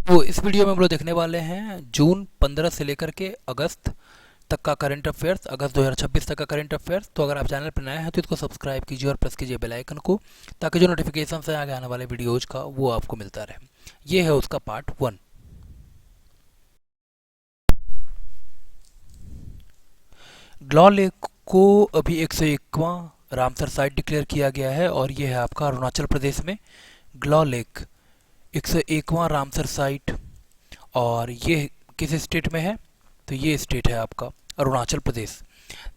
तो इस वीडियो में हम लोग देखने वाले हैं जून 15 से लेकर के अगस्त तक का करंट अफेयर्स, अगस्त 2026 तक का करंट अफेयर्स। तो अगर आप चैनल पर नए हैं तो इसको सब्सक्राइब कीजिए और प्रेस कीजिए बेल आइकन को, ताकि जो नोटिफिकेशन है आगे आने वाले वीडियोज का वो आपको मिलता रहे। ये है उसका पार्ट 1। ग्लॉ लेक को अभी 101वां रामसर साइट डिक्लेयर किया गया है और ये है आपका अरुणाचल प्रदेश में। ग्लॉ लेक 101वां रामसर साइट, और ये किस स्टेट में है? तो ये स्टेट है आपका अरुणाचल प्रदेश।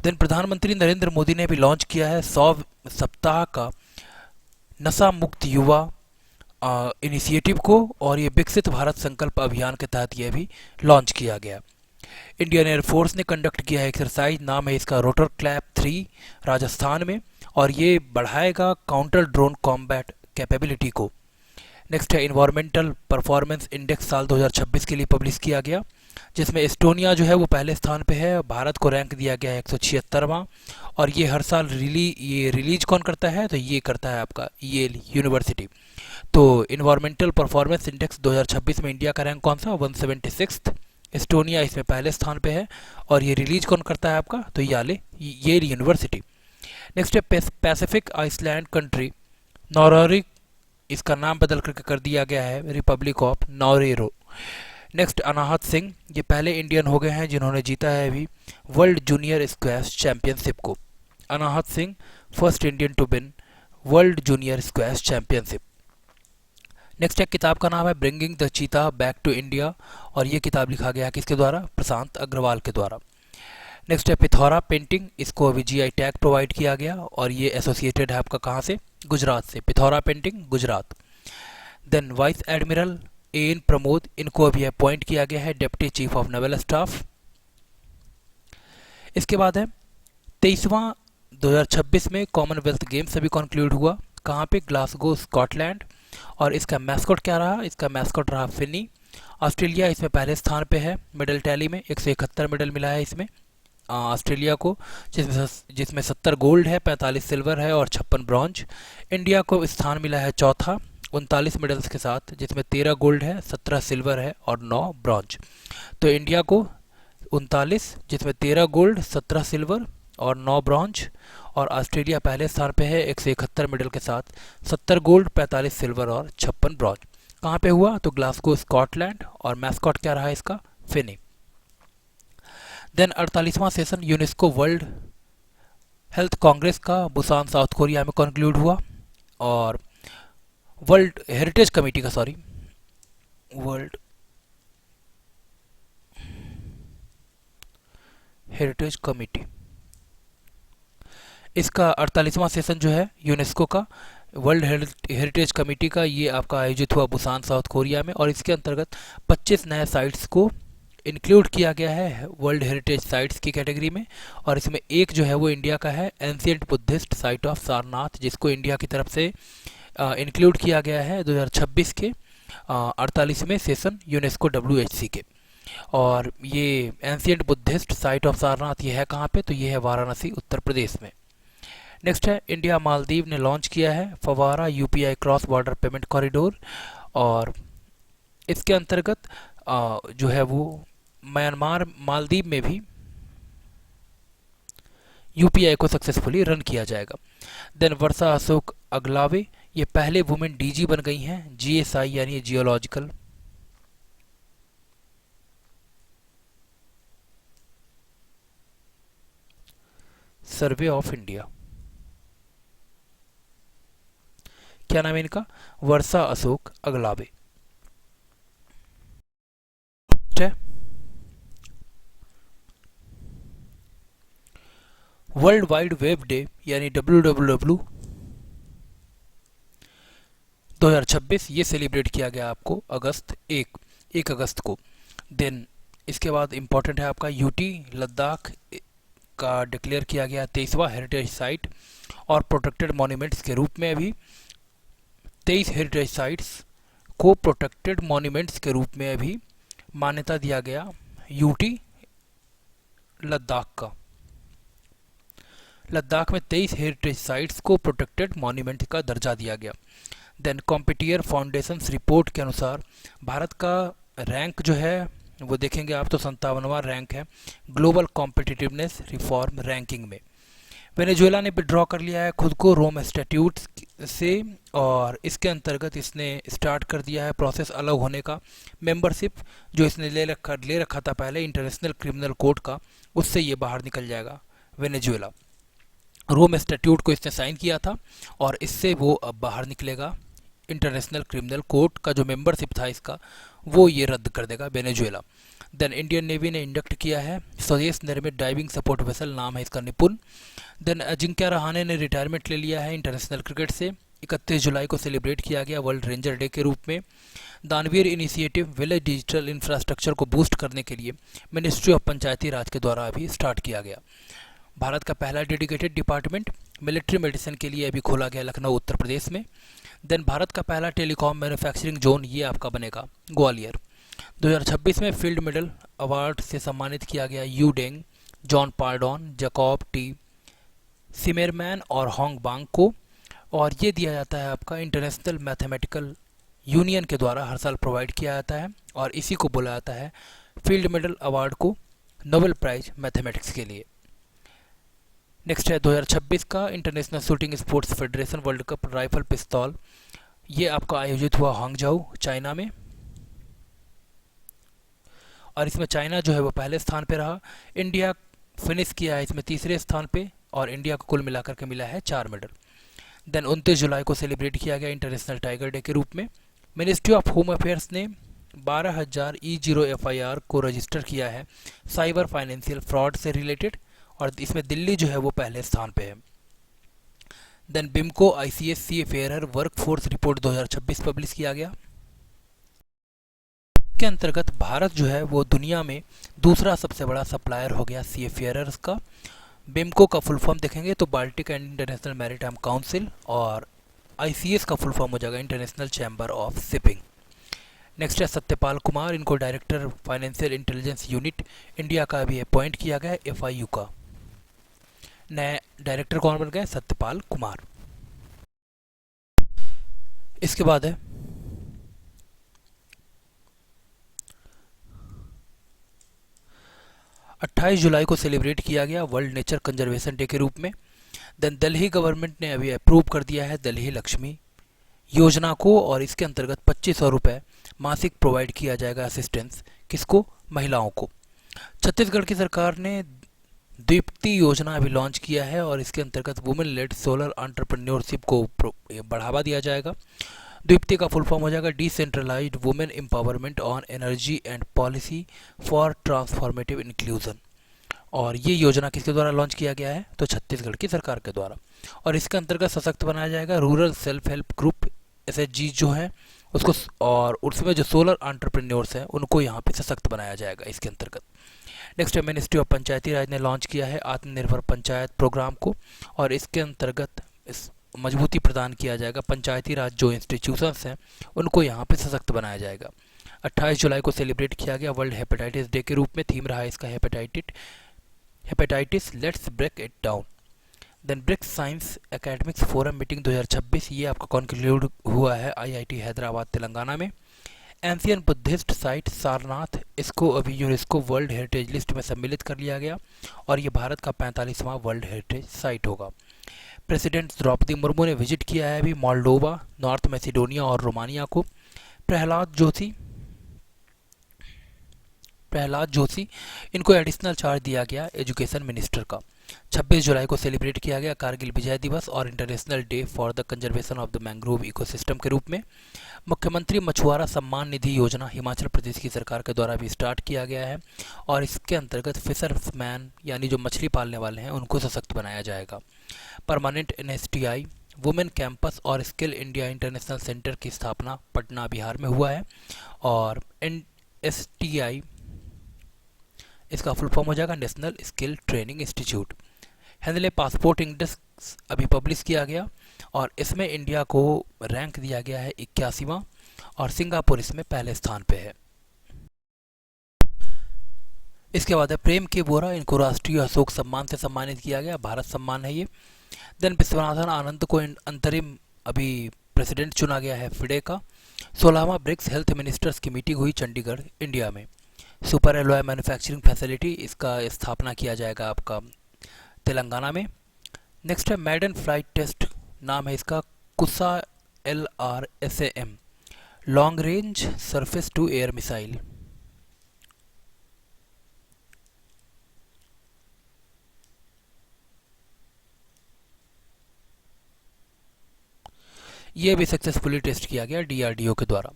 देन प्रधानमंत्री नरेंद्र मोदी ने भी लॉन्च किया है 100 सप्ताह का नशा मुक्त युवा इनिशिएटिव को, और ये विकसित भारत संकल्प अभियान के तहत यह भी लॉन्च किया गया। इंडियन एयरफोर्स ने कंडक्ट किया है एक्सरसाइज, नाम है इसका रोटर क्लैप 3 राजस्थान में, और ये बढ़ाएगा काउंटर ड्रोन कॉम्बैट कैपेबिलिटी को। नेक्स्ट है इन्वायरमेंटल परफॉर्मेंस इंडेक्स साल 2026 के लिए पब्लिश किया गया, जिसमें एस्टोनिया जो है वो पहले स्थान पे है। भारत को रैंक दिया गया है 176वां, और ये हर साल रिलीज कौन करता है? तो ये करता है आपका येल यूनिवर्सिटी। तो इन्वायरमेंटल परफॉर्मेंस इंडेक्स 2026 में इंडिया का रैंक कौन सा? 176। एस्टोनिया इसमें पहले स्थान पे है, और ये रिलीज कौन करता है आपका? तो येल यूनिवर्सिटी। नेक्स्ट है पैसिफिक आइसलैंड कंट्री नॉर्वे, इसका नाम बदल करके कर दिया गया है रिपब्लिक ऑफ नॉरेरो। नेक्स्ट अनाहत सिंह, ये पहले इंडियन हो गए हैं जिन्होंने जीता है अभी वर्ल्ड जूनियर स्क्वैश चैंपियनशिप को। Anahat Singh first Indian to win world junior squash championship. Next है किताब का नाम है bringing the cheetah back to India, और ये किताब लिखा गया है किसके द्वारा? प्रशांत अग्रवाल के द्वारा। नेक्स्ट है पिथौरा पेंटिंग, इसको अभी जीआई टैग प्रोवाइड किया गया, और ये एसोसिएटेड है आपका कहाँ से? गुजरात से। Pithora painting Gujarat. Then vice admiral N Pramod, इनको अभी अपॉइंट किया गया है deputy chief of naval staff. इसके बाद है 23वां 2026 में कॉमनवेल्थ गेम्स अभी कंक्लूड हुआ, कहाँ पे? ग्लासगो स्कॉटलैंड, और इसका मैस्कॉट क्या रहा? इसका मैस्कॉट रहा फिनी। ऑस्ट्रेलिया इसमें पहले स्थान पे है मेडल टैली में, 171 मेडल मिला है इसमें ऑस्ट्रेलिया को, जिसमें 70 गोल्ड है, 45 सिल्वर है और 56 ब्रॉन्ज। इंडिया को स्थान मिला है चौथा 39 मेडल्स के साथ, जिसमें 13 गोल्ड है, 17 सिल्वर है और 9 ब्रॉन्ज। तो इंडिया को 39, जिसमें 13 गोल्ड, 17 सिल्वर और 9 ब्रॉन्ज, और ऑस्ट्रेलिया पहले स्थान पे है 171 मेडल के साथ, 70 गोल्ड, 45 सिल्वर और 56 ब्रॉन्ज। कहाँ पे हुआ? तो ग्लासगो स्कॉटलैंड, और मैस्कॉट क्या रहा इसका? फिनी। देन 48वां session UNESCO world health congress का बुसान साउथ कोरिया में कंक्लूड हुआ, और वर्ल्ड हेरिटेज कमेटी का वर्ल्ड हेरिटेज कमेटी, इसका 48वां सेशन जो है यूनेस्को का वर्ल्ड हेरिटेज कमेटी का, ये आपका आयोजित हुआ बुसान साउथ कोरिया में, और इसके अंतर्गत 25 नए साइट्स को इंक्लूड किया गया है वर्ल्ड हेरिटेज साइट्स की कैटेगरी में। और इसमें एक जो है वो इंडिया का है ancient Buddhist site of Sarnath, जिसको इंडिया की तरफ से इंक्लूड किया गया है 2026 के 48वें सेशन यूनेस्को WHC के। और ये ancient Buddhist site of Sarnath ये है कहाँ पे? तो ये है वाराणसी उत्तर प्रदेश में। नेक्स्ट है इंडिया मालदीव ने लॉन्च किया है फवारा UPI cross border payment corridor, और इसके अंतर्गत जो है वो म्यांमार मालदीव में भी UPI को सक्सेसफुली रन किया जाएगा। देन वर्षा अशोक अगलावे, ये पहले वुमेन DG बन गई हैं GSI यानी जियोलॉजिकल सर्वे ऑफ इंडिया। क्या नाम है इनका? Varsha Ashok Aglave. World wide web day यानी WWW 2026, ये सेलिब्रेट किया गया आपको अगस्त 1 अगस्त को। देन इसके बाद इम्पोर्टेंट है आपका UT लद्दाख का डिक्लेयर किया गया 23वां हेरिटेज साइट और प्रोटेक्टेड मॉन्यूमेंट्स के रूप में। अभी 23 हेरिटेज साइट्स को प्रोटेक्टेड मॉन्यूमेंट्स के रूप में अभी मान्यता दिया गया UT लद्दाख का। लद्दाख में 23 हेरिटेज साइट्स को प्रोटेक्टेड मॉन्यूमेंट का दर्जा दिया गया। देन कॉम्पिटियर फाउंडेशन रिपोर्ट के अनुसार भारत का रैंक जो है वो देखेंगे आप तो 57वां रैंक है ग्लोबल कॉम्पिटिटिवनेस रिफॉर्म रैंकिंग में। वेनेजुएला ने विड्रॉ कर लिया है खुद को रोम स्टैट्यूट से, और इसके अंतर्गत इसने स्टार्ट कर दिया है प्रोसेस अलग होने का। मेंबरशिप जो इसने ले रखा था पहले इंटरनेशनल क्रिमिनल कोर्ट का, उससे ये बाहर निकल जाएगा वेनेजुएला। रोम स्टैट्यूट को इसने साइन किया था और इससे वो अब बाहर निकलेगा। इंटरनेशनल क्रिमिनल कोर्ट का जो मेंबरशिप था इसका, वो ये रद्द कर देगा वेनेजुएला। देन इंडियन नेवी ने इंडक्ट किया है स्वदेश निर्मित डाइविंग सपोर्ट वेसल, नाम है इसका निपुण। देन अजिंक्य रहाणे ने रिटायरमेंट ले लिया है इंटरनेशनल क्रिकेट से। 31 जुलाई को सेलिब्रेट किया गया वर्ल्ड रेंजर डे के रूप में। दानवीर इनिशिएटिव विलेज डिजिटल इंफ्रास्ट्रक्चर को बूस्ट करने के लिए मिनिस्ट्री ऑफ पंचायती राज के द्वारा अभी स्टार्ट किया गया। भारत का पहला डेडिकेटेड डिपार्टमेंट मिलिट्री मेडिसिन के लिए अभी खोला गया लखनऊ उत्तर प्रदेश में। देन भारत का पहला टेलीकॉम मैन्युफैक्चरिंग जोन ये आपका बनेगा ग्वालियर। 2026 में फील्ड मेडल अवार्ड से सम्मानित किया गया Yu Deng, John Pardon, Jacob Tsimerman और होंग बांग को, और ये दिया जाता है आपका इंटरनेशनल मैथमेटिकल यूनियन के द्वारा हर साल प्रोवाइड किया जाता है, और इसी को बोला जाता है फील्ड मेडल अवार्ड को नोबेल प्राइज मैथमेटिक्स के लिए। नेक्स्ट है 2026 का international shooting sports federation world cup rifle पिस्तौल, ये आपका आयोजित हुआ हांगझाऊ चाइना में, और इसमें चाइना जो है वो पहले स्थान पे रहा। इंडिया फिनिश किया है इसमें तीसरे स्थान पे, और इंडिया को कुल मिलाकर के मिला है 4 मेडल। देन 29 जुलाई को सेलिब्रेट किया गया इंटरनेशनल टाइगर डे के रूप में। मिनिस्ट्री ऑफ होम अफेयर्स ने 12,000 E0 FIR को रजिस्टर किया है साइबर फाइनेंशियल फ्रॉड से रिलेटेड, और इसमें दिल्ली जो है वो पहले स्थान पे है। Then BIMCO ICSC fairer workforce report 2026 publish किया गया। के अंतर्गत भारत जो है वो दुनिया में दूसरा सबसे बड़ा सप्लायर हो गया सीफेयरर्स का। बिमको का फुल फॉर्म देखेंगे तो Baltic and international maritime council, और ICS का फुल फॉर्म हो जाएगा international chamber of shipping. Next है सत्यपाल कुमार, इनको director financial intelligence unit India का भी अपॉइंट किया गया FIU का। नए डायरेक्टर कौन बन गए? सत्यपाल कुमार। इसके बाद है 28 जुलाई को सेलिब्रेट किया गया वर्ल्ड नेचर कंजर्वेशन डे के रूप में। देन दिल्ली गवर्नमेंट ने अभी अप्रूव कर दिया है दिल्ली लक्ष्मी योजना को, और इसके अंतर्गत 2500 रुपये मासिक प्रोवाइड किया जाएगा असिस्टेंस, किसको? महिलाओं को। छत्तीसगढ़ की सरकार ने दीप्ति योजना अभी लॉन्च किया है, और इसके अंतर्गत वुमेन लेड सोलर एंटरप्रेन्योरशिप को बढ़ावा दिया जाएगा। दीप्ति का फुल फॉर्म हो जाएगा decentralised women empowerment on energy and policy for transformative inclusion, और ये योजना किसके द्वारा लॉन्च किया गया है? तो छत्तीसगढ़ की सरकार के द्वारा, और इसके अंतर्गत सशक्त बनाया जाएगा rural self help group SHG जो है उसको, और उसमें जो सोलर एंटरप्रेन्योर्स हैं उनको यहाँ पे सशक्त बनाया जाएगा इसके अंतर्गत। नेक्स्ट है मिनिस्ट्री ऑफ पंचायती राज ने लॉन्च किया है आत्मनिर्भर पंचायत प्रोग्राम को, और इसके अंतर्गत इस मजबूती प्रदान किया जाएगा पंचायती राज जो इंस्टीट्यूशंस हैं उनको यहाँ पे सशक्त बनाया जाएगा। 28 जुलाई को सेलिब्रेट किया गया वर्ल्ड हेपेटाइटिस डे के रूप में। थीम रहा है इसका hepatitis let's break it down. Then BRICS science academics forum meeting 2026, ये आपका कॉन्क्लूड हुआ है IIT हैदराबाद तेलंगाना में। एंशियन बुद्धिस्ट साइट सारनाथ, इसको अभी यूनेस्को वर्ल्ड हेरिटेज लिस्ट में सम्मिलित कर लिया गया, और ये भारत का 45वां वर्ल्ड हेरिटेज साइट होगा। प्रेसिडेंट द्रौपदी मुर्मू ने विजिट किया है अभी मोल्डोवा, नॉर्थ मैसिडोनिया और रोमानिया को। प्रहलाद जोशी इनको एडिशनल चार्ज दिया गया एजुकेशन मिनिस्टर का। 26 जुलाई को सेलिब्रेट किया गया कारगिल विजय दिवस और international day for the conservation of the mangrove ecosystem के रूप में। मुख्यमंत्री मछुआरा सम्मान निधि योजना हिमाचल प्रदेश की सरकार के द्वारा भी स्टार्ट किया गया है, और इसके अंतर्गत फिशरमैन यानी जो मछली पालने वाले हैं उनको सशक्त बनाया जाएगा। परमानेंट NSTI वुमेन कैंपस और स्किल इंडिया इंटरनेशनल सेंटर की स्थापना पटना बिहार में हुआ है, और NSTI इसका फुल फॉर्म हो जाएगा national skill training institute. Handle passport index अभी पब्लिश किया गया, और इसमें इंडिया को रैंक दिया गया है 81वां, और सिंगापुर इसमें पहले स्थान पे है। इसके बाद है प्रेम के बोरा, इनको राष्ट्रीय अशोक सम्मान से सम्मानित किया गया, भारत सम्मान है ये। देन विश्वनाथन आनंद को अंतरिम अभी प्रेसिडेंट चुना गया है फिडे का, 16वां ब्रिक्स हेल्थ मिनिस्टर्स की मीटिंग हुई चंडीगढ़ इंडिया में। सुपर एलॉय मैन्युफैक्चरिंग फैसिलिटी, इसका स्थापना किया जाएगा आपका तेलंगाना में। नेक्स्ट है मैडन फ्लाइट टेस्ट, नाम है इसका Kusha LRSAM, long range surface to air missile. ये भी सक्सेसफुली टेस्ट किया गया DRDO के द्वारा।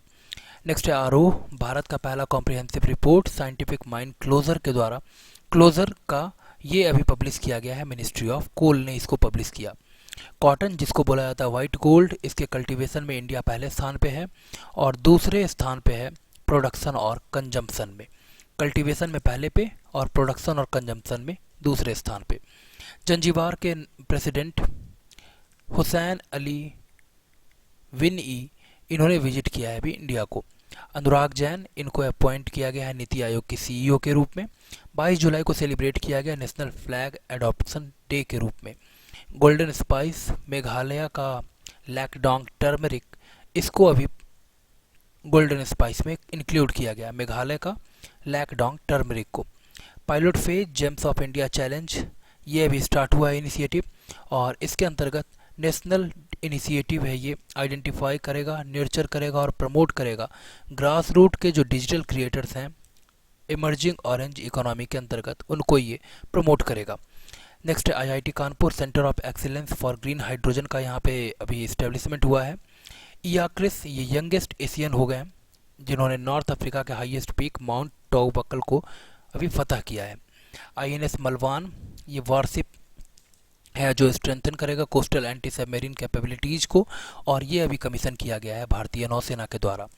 नेक्स्ट है RO, भारत का पहला comprehensive report scientific mind closure के द्वारा, क्लोजर का ये अभी पब्लिश किया गया है, मिनिस्ट्री ऑफ कोल ने इसको पब्लिश किया। कॉटन, जिसको बोला जाता है वाइट गोल्ड, इसके कल्टीवेशन में इंडिया पहले स्थान पे है और दूसरे स्थान पे है प्रोडक्शन और कंजम्पशन में। कल्टीवेशन में पहले पे और प्रोडक्शन और कंजम्पशन में दूसरे स्थान पे। जंजीबार के प्रेसिडेंट हुसैन अली विन इन्होंने विजिट किया है अभी इंडिया को। अनुराग जैन, इनको अपॉइंट किया गया है नीति आयोग के CEO के रूप में। 22 जुलाई को सेलिब्रेट किया गया नेशनल फ्लैग एडॉप्शन डे के रूप में। गोल्डन स्पाइस, मेघालय का लैकडोंग टर्मरिक, इसको अभी गोल्डन स्पाइस में इंक्लूड किया गया, मेघालय का लैकडोंग टर्मरिक को। Pilot phase James of India challenge, ये अभी स्टार्ट हुआ है इनिशिएटिव और इसके अंतर्गत नेशनल इनिशिएटिव है, ये आइडेंटिफाई करेगा, नर्चर करेगा और प्रमोट करेगा ग्रास रूट के जो डिजिटल क्रिएटर्स हैं इमर्जिंग ऑरेंज इकोनॉमी के अंतर्गत, उनको ये प्रमोट करेगा। Next IIT Kanpur centre of excellence for green hydrogen का यहाँ पे अभी इस्टेब्लिशमेंट हुआ है। इयाक्रिस, ये यंगेस्ट एशियन हो गए हैं जिन्होंने नॉर्थ अफ्रीका के हाईएस्ट पीक माउंट टॉबकल को अभी फतह किया है। INS मलवान, ये वारशिप है जो स्ट्रेंथन करेगा कोस्टल एंटी सबमरीन कैपेबिलिटीज़ को और ये अभी कमीशन किया गया है भारतीय नौसेना के द्वारा।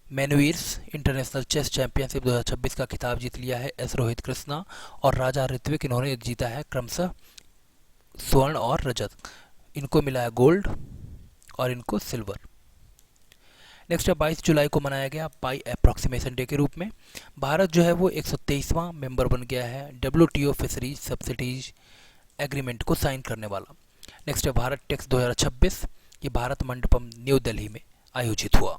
मैनुइर्स इंटरनेशनल चेस चैंपियनशिप 2026 का खिताब जीत लिया है रोहित कृष्णा और राजा ऋत्विक, इन्होंने जीता है क्रमशः स्वर्ण और रजत, इनको मिला है गोल्ड और इनको सिल्वर। नेक्स्ट है 22 जुलाई को मनाया गया पाई अप्रॉक्सीमेशन डे के रूप में। भारत जो है वो 123वां मेंबर बन गया है WTO फिशरीज सब्सिडीज एग्रीमेंट को साइन करने वाला। नेक्स्ट है भारत टेक्स 2026, ये भारत मंडपम न्यू दिल्ली में आयोजित हुआ।